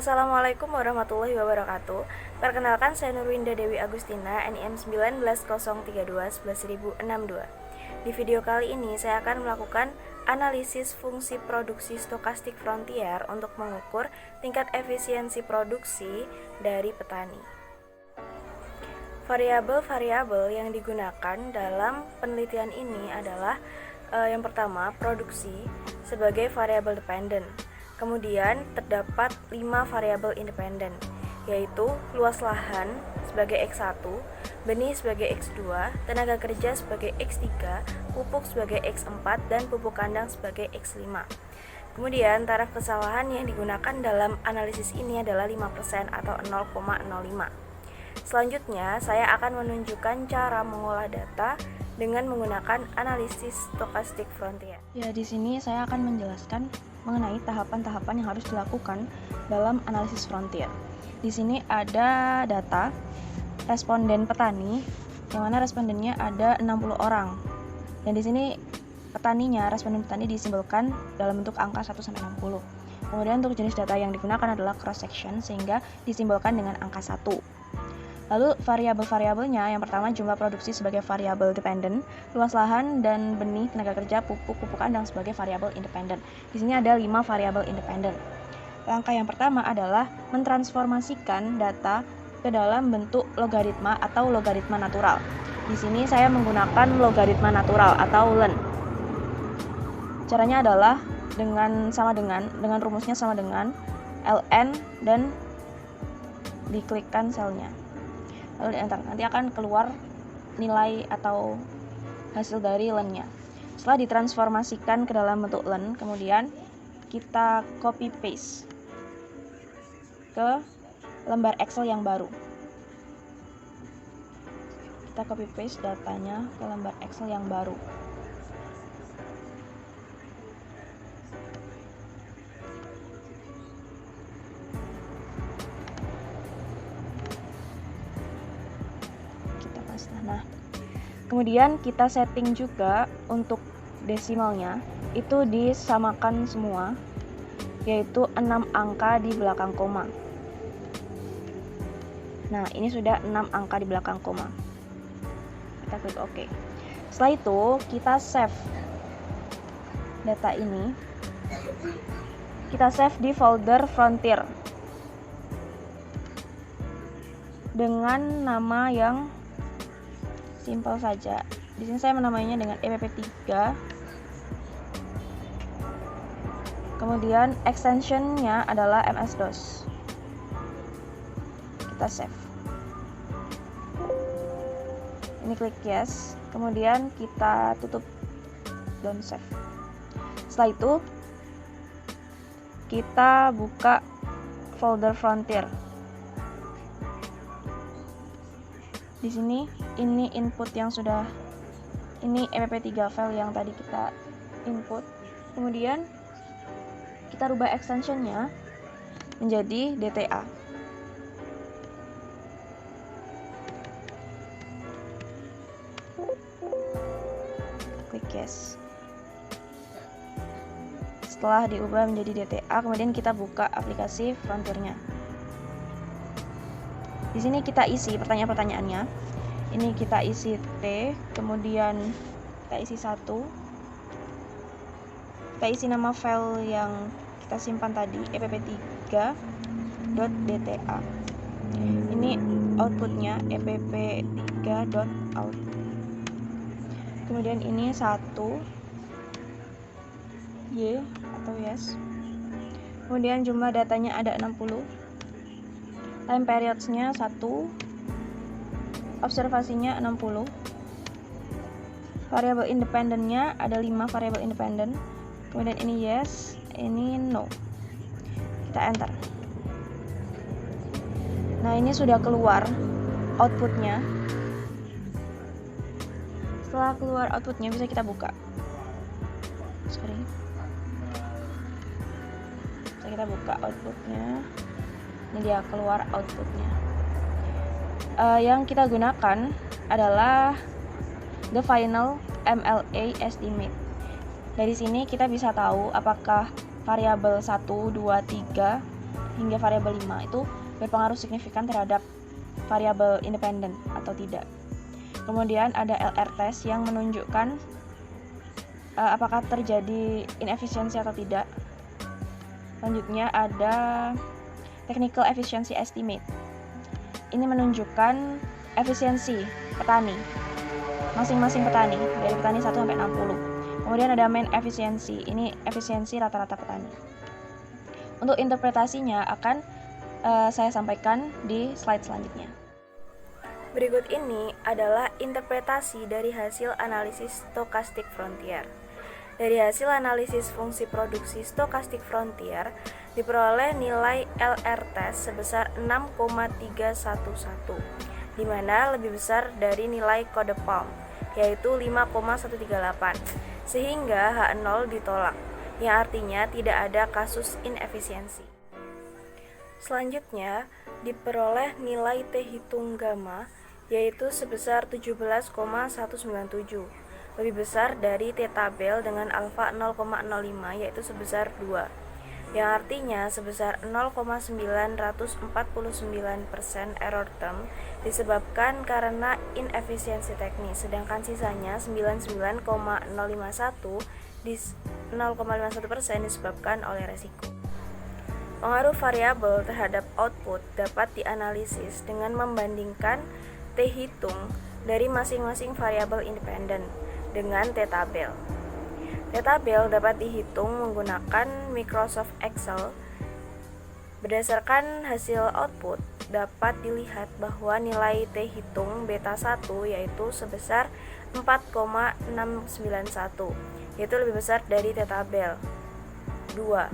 Assalamualaikum warahmatullahi wabarakatuh. Perkenalkan, saya Nurwinda Dewi Agustina, NIM 19032-11062. Di video kali ini saya akan melakukan analisis fungsi produksi stokastik frontier untuk mengukur tingkat efisiensi produksi dari petani. Variabel-variabel yang digunakan dalam penelitian ini adalah yang pertama, produksi sebagai variabel dependen. Kemudian terdapat 5 variabel independen, yaitu luas lahan sebagai X1, benih sebagai X2, tenaga kerja sebagai X3, pupuk sebagai X4, dan pupuk kandang sebagai X5. Kemudian taraf kesalahan yang digunakan dalam analisis ini adalah 5% atau 0,05. Selanjutnya, saya akan menunjukkan cara mengolah data dengan menggunakan analisis stokastik frontier. Ya, di sini saya akan menjelaskan mengenai tahapan-tahapan yang harus dilakukan dalam analisis frontier. Di sini ada data responden petani, yang mana respondennya ada 60 orang. Dan di sini responden petani disimbolkan dalam bentuk angka 1 sampai 60. Kemudian untuk jenis data yang digunakan adalah cross section, sehingga disimbolkan dengan angka 1. Lalu variabel-variabelnya, yang pertama jumlah produksi sebagai variabel dependen, luas lahan dan benih, tenaga kerja, pupuk kandang sebagai variabel independen. Di sini ada 5 variabel independen. Langkah yang pertama adalah mentransformasikan data ke dalam bentuk logaritma atau logaritma natural. Di sini saya menggunakan logaritma natural atau ln. Caranya adalah dengan rumusnya sama dengan ln dan diklikkan selnya. Lalu di enter, nanti akan keluar nilai atau hasil dari ln-nya. Setelah ditransformasikan ke dalam bentuk ln, kemudian kita copy paste ke lembar Excel yang baru. Kita copy paste datanya ke lembar Excel yang baru. Nah, kemudian kita setting juga untuk desimalnya itu disamakan semua, yaitu 6 angka di belakang koma. Nah, ini sudah 6 angka di belakang koma. Kita klik OK. Setelah itu kita save data ini. Kita save di folder frontier dengan nama yang simpel saja. Di sini saya menamainya dengan EPP3. Kemudian extensionnya adalah MS-DOS. Kita save. Ini klik yes. Kemudian kita tutup dan save. Setelah itu kita buka folder frontier. Di sini ini input yang sudah, ini EPP3 file yang tadi kita input. Kemudian kita rubah extensionnya menjadi DTA. Klik yes. Setelah diubah menjadi DTA, kemudian kita buka aplikasi frontiernya. Di sini kita isi pertanyaan-pertanyaannya. Ini kita isi T, kemudian kita isi 1. Kita isi nama file yang kita simpan tadi, epp3.dta. Ini outputnya epp3.out. Kemudian ini 1 Y atau yes. Kemudian jumlah datanya ada 60. Time periods-nya 1. Observasinya 60. Variabel independennya ada 5 variabel independen. Kemudian ini yes, ini no. Kita enter. Nah, ini sudah keluar outputnya. Setelah keluar outputnya bisa kita buka. Bisa kita buka outputnya. Ini dia keluar outputnya. Yang kita gunakan adalah the final MLA estimate. Dari sini kita bisa tahu apakah variabel 1, 2, 3 hingga variabel 5 itu berpengaruh signifikan terhadap variabel independen atau tidak. Kemudian ada LR test yang menunjukkan apakah terjadi inefisiensi atau tidak. Selanjutnya ada technical efficiency estimate. Ini menunjukkan efisiensi petani, masing-masing petani, dari petani 1 sampai 60. Kemudian ada mean efisiensi, ini efisiensi rata-rata petani. Untuk interpretasinya akan saya sampaikan di slide selanjutnya. Berikut ini adalah interpretasi dari hasil analisis stochastic frontier. Dari hasil analisis fungsi produksi stochastic frontier, diperoleh nilai LR test sebesar 6,311, di mana lebih besar dari nilai kode Palm, yaitu 5,138, sehingga H0 ditolak, yang artinya tidak ada kasus inefisiensi. Selanjutnya, diperoleh nilai T hitung gamma, yaitu sebesar 17,197, lebih besar dari T tabel dengan alfa 0,05, yaitu sebesar 2, yang artinya sebesar 0,949% error term disebabkan karena inefisiensi teknis, sedangkan sisanya 99,051 0,51% disebabkan oleh resiko. Pengaruh variabel terhadap output dapat dianalisis dengan membandingkan T hitung dari masing-masing variabel independen dengan T tabel. T tabel dapat dihitung menggunakan Microsoft Excel. Berdasarkan hasil output, dapat dilihat bahwa nilai T hitung beta 1 yaitu sebesar 4,691, yaitu lebih besar dari T tabel 2,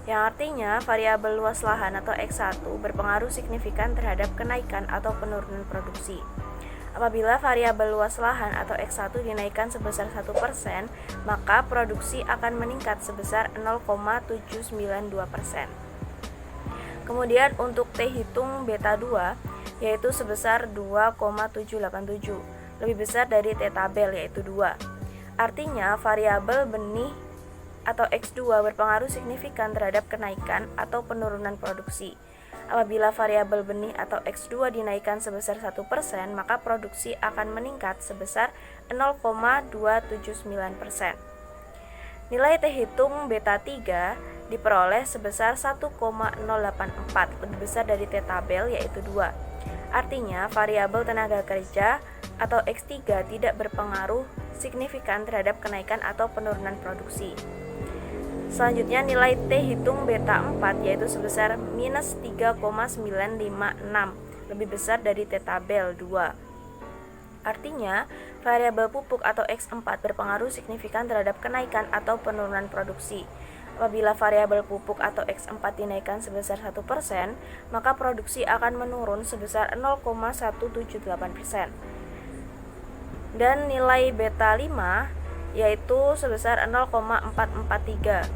yang artinya variabel luas lahan atau X1 berpengaruh signifikan terhadap kenaikan atau penurunan produksi. Apabila variabel luas lahan atau X1 dinaikkan sebesar 1%, maka produksi akan meningkat sebesar 0,792%. Kemudian untuk T hitung beta 2, yaitu sebesar 2,787, lebih besar dari T tabel yaitu 2. Artinya variabel benih atau X2 berpengaruh signifikan terhadap kenaikan atau penurunan produksi. Apabila variabel benih atau X2 dinaikkan sebesar 1%, maka produksi akan meningkat sebesar 0,279%. Nilai T hitung beta 3 diperoleh sebesar 1,084, lebih besar dari T tabel yaitu 2. Artinya variabel tenaga kerja atau X3 tidak berpengaruh signifikan terhadap kenaikan atau penurunan produksi. Selanjutnya nilai T hitung beta 4 yaitu sebesar minus 3,956, lebih besar dari T tabel 2. Artinya variabel pupuk atau X4 berpengaruh signifikan terhadap kenaikan atau penurunan produksi. Apabila variabel pupuk atau X4 dinaikkan sebesar 1%, maka produksi akan menurun sebesar 0,178%. Dan nilai beta 5 yaitu sebesar 0,443,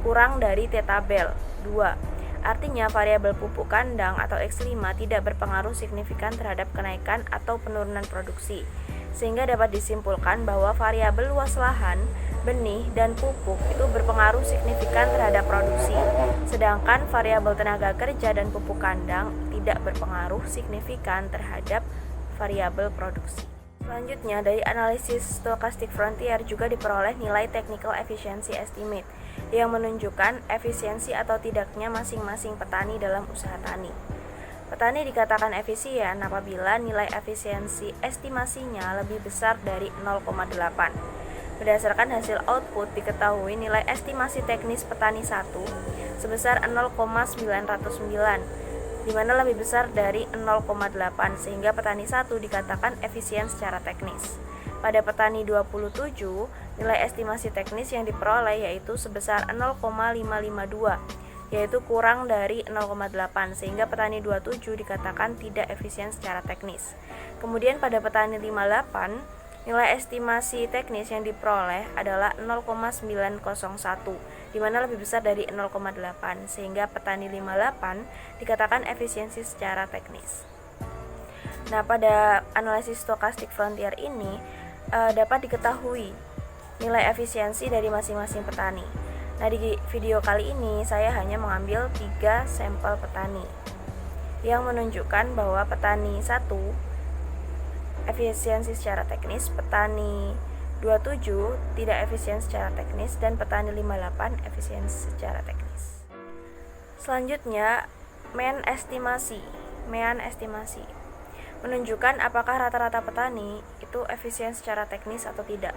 kurang dari T tabel 2. Artinya variabel pupuk kandang atau X5 tidak berpengaruh signifikan terhadap kenaikan atau penurunan produksi, sehingga dapat disimpulkan bahwa variabel luas lahan, benih, dan pupuk itu berpengaruh signifikan terhadap produksi, sedangkan variabel tenaga kerja dan pupuk kandang tidak berpengaruh signifikan terhadap variabel produksi. Selanjutnya, dari analisis stochastic frontier juga diperoleh nilai technical efficiency estimate yang menunjukkan efisiensi atau tidaknya masing-masing petani dalam usaha tani. Petani dikatakan efisien apabila nilai efisiensi estimasinya lebih besar dari 0,8. Berdasarkan hasil output diketahui nilai estimasi teknis petani 1 sebesar 0,909, di mana lebih besar dari 0,8, sehingga petani 1 dikatakan efisien secara teknis. Pada petani 27, nilai estimasi teknis yang diperoleh yaitu sebesar 0,552, yaitu kurang dari 0,8, sehingga petani 27 dikatakan tidak efisien secara teknis. Kemudian pada petani 58, nilai estimasi teknis yang diperoleh adalah 0,901, di mana lebih besar dari 0,8, sehingga petani 58 dikatakan efisiensi secara teknis. Nah, pada analisis stochastic frontier ini dapat diketahui nilai efisiensi dari masing-masing petani. Nah, di video kali ini saya hanya mengambil 3 sampel petani yang menunjukkan bahwa petani 1 efisiensi secara teknis, petani 27 tidak efisien secara teknis, dan petani 58 efisien secara teknis. Selanjutnya, mean estimasi menunjukkan apakah rata-rata petani itu efisien secara teknis atau tidak.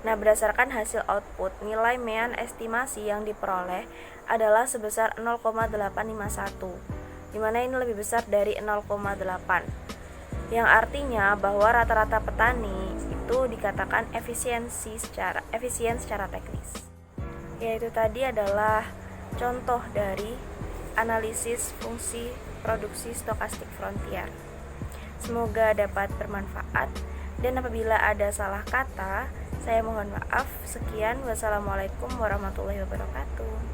Nah, berdasarkan hasil output, nilai mean estimasi yang diperoleh adalah sebesar 0,851, di mana ini lebih besar dari 0,8, yang artinya bahwa rata-rata petani itu dikatakan efisien secara teknis. Yaitu tadi adalah contoh dari analisis fungsi produksi stokastik frontier. Semoga dapat bermanfaat, dan apabila ada salah kata, saya mohon maaf. Sekian, wassalamualaikum warahmatullahi wabarakatuh.